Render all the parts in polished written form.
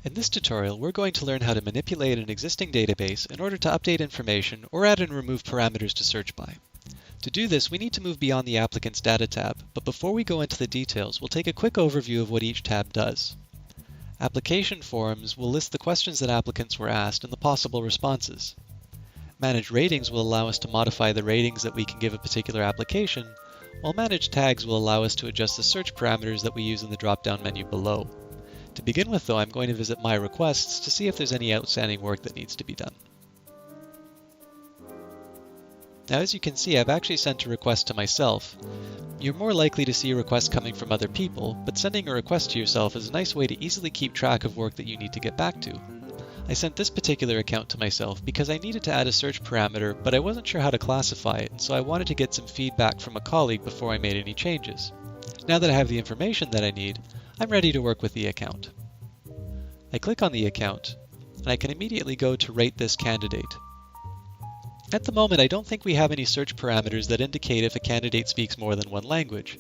In this tutorial, we're going to learn how to manipulate an existing database in order to update information or add and remove parameters to search by. To do this, we need to move beyond the Applicants Data tab, but before we go into the details, we'll take a quick overview of what each tab does. Application Forms will list the questions that applicants were asked and the possible responses. Manage Ratings will allow us to modify the ratings that we can give a particular application, while Manage Tags will allow us to adjust the search parameters that we use in the drop-down menu below. To begin with, though, I'm going to visit My Requests to see if there's any outstanding work that needs to be done. Now, as you can see, I've actually sent a request to myself. You're more likely to see a request coming from other people, but sending a request to yourself is a nice way to easily keep track of work that you need to get back to. I sent this particular account to myself because I needed to add a search parameter, but I wasn't sure how to classify it, and so I wanted to get some feedback from a colleague before I made any changes. Now that I have the information that I need, I'm ready to work with the account. I click on the account, and I can immediately go to Rate This Candidate. At the moment, I don't think we have any search parameters that indicate if a candidate speaks more than one language.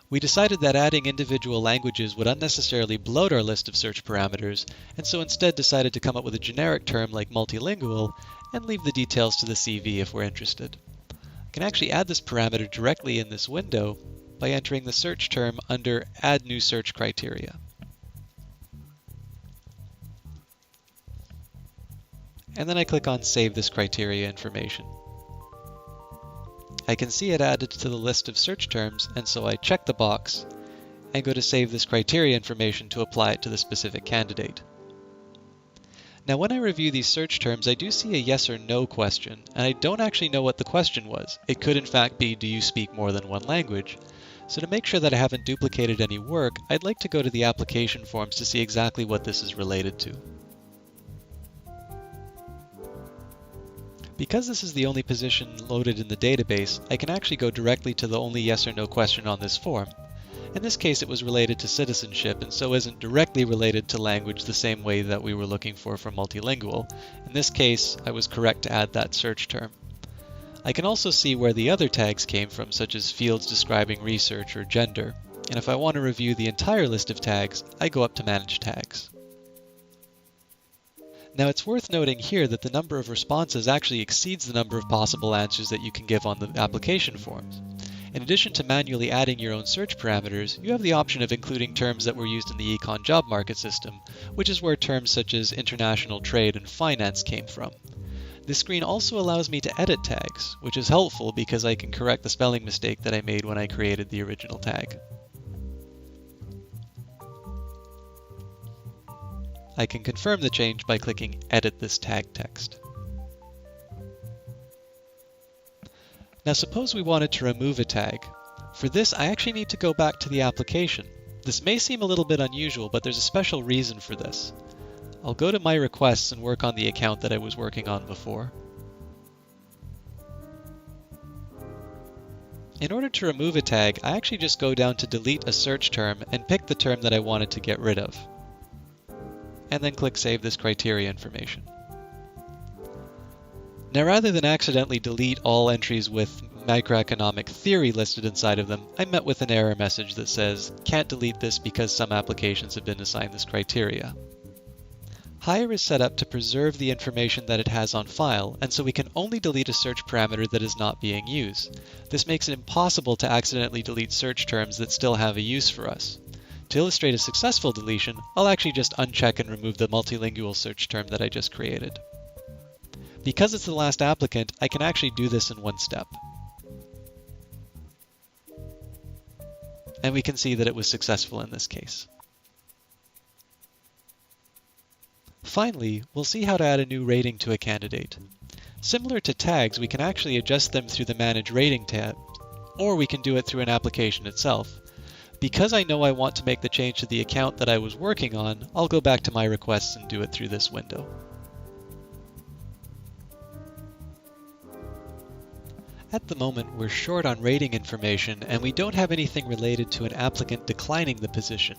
We decided that adding individual languages would unnecessarily bloat our list of search parameters, and so instead decided to come up with a generic term like multilingual and leave the details to the CV if we're interested. I can actually add this parameter directly in this window by entering the search term under Add New Search Criteria. And then I click on Save This Criteria Information. I can see it added to the list of search terms, and so I check the box and go to Save This Criteria Information to apply it to the specific candidate. Now, when I review these search terms, I do see a yes or no question, and I don't actually know what the question was. It could in fact be, do you speak more than one language? So to make sure that I haven't duplicated any work, I'd like to go to the application forms to see exactly what this is related to. Because this is the only position loaded in the database, I can actually go directly to the only yes or no question on this form. In this case, it was related to citizenship and so isn't directly related to language the same way that we were looking for multilingual. In this case, I was correct to add that search term. I can also see where the other tags came from, such as fields describing research or gender. And if I want to review the entire list of tags, I go up to Manage Tags. Now, it's worth noting here that the number of responses actually exceeds the number of possible answers that you can give on the application forms. In addition to manually adding your own search parameters, you have the option of including terms that were used in the econ job market system, which is where terms such as international trade and finance came from. This screen also allows me to edit tags, which is helpful because I can correct the spelling mistake that I made when I created the original tag. I can confirm the change by clicking Edit this tag text. Now suppose we wanted to remove a tag. For this, I actually need to go back to the application. This may seem a little bit unusual, but there's a special reason for this. I'll go to My Requests and work on the account that I was working on before. In order to remove a tag, I actually just go down to Delete a Search Term and pick the term that I wanted to get rid of. And then click Save This Criteria Information. Now, rather than accidentally delete all entries with microeconomic theory listed inside of them, I'm met with an error message that says, can't delete this because some applications have been assigned this criteria. HiRE is set up to preserve the information that it has on file, and so we can only delete a search parameter that is not being used. This makes it impossible to accidentally delete search terms that still have a use for us. To illustrate a successful deletion, I'll actually just uncheck and remove the multilingual search term that I just created. Because it's the last applicant, I can actually do this in one step. And we can see that it was successful in this case. Finally, we'll see how to add a new rating to a candidate. Similar to tags, we can actually adjust them through the Manage Rating tab, or we can do it through an application itself. Because I know I want to make the change to the account that I was working on, I'll go back to My Requests and do it through this window. At the moment, we're short on rating information and we don't have anything related to an applicant declining the position.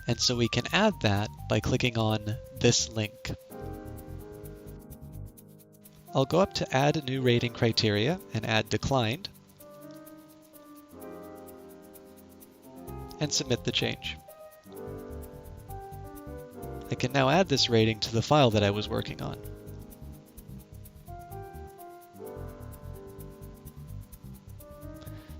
And so we can add that by clicking on this link. I'll go up to Add a New Rating Criteria and add Declined, and submit the change. I can now add this rating to the file that I was working on.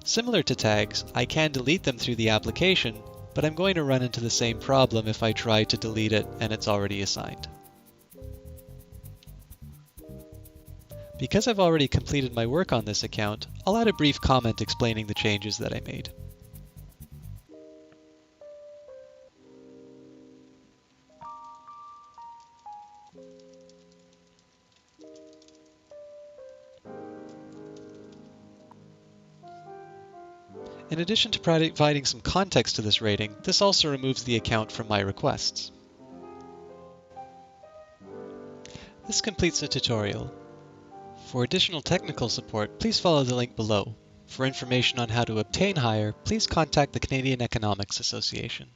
Similar to tags, I can delete them through the application, but I'm going to run into the same problem if I try to delete it and it's already assigned. Because I've already completed my work on this account, I'll add a brief comment explaining the changes that I made. In addition to providing some context to this rating, this also removes the account from my requests. This completes the tutorial. For additional technical support, please follow the link below. For information on how to obtain HiRE, please contact the Canadian Economics Association.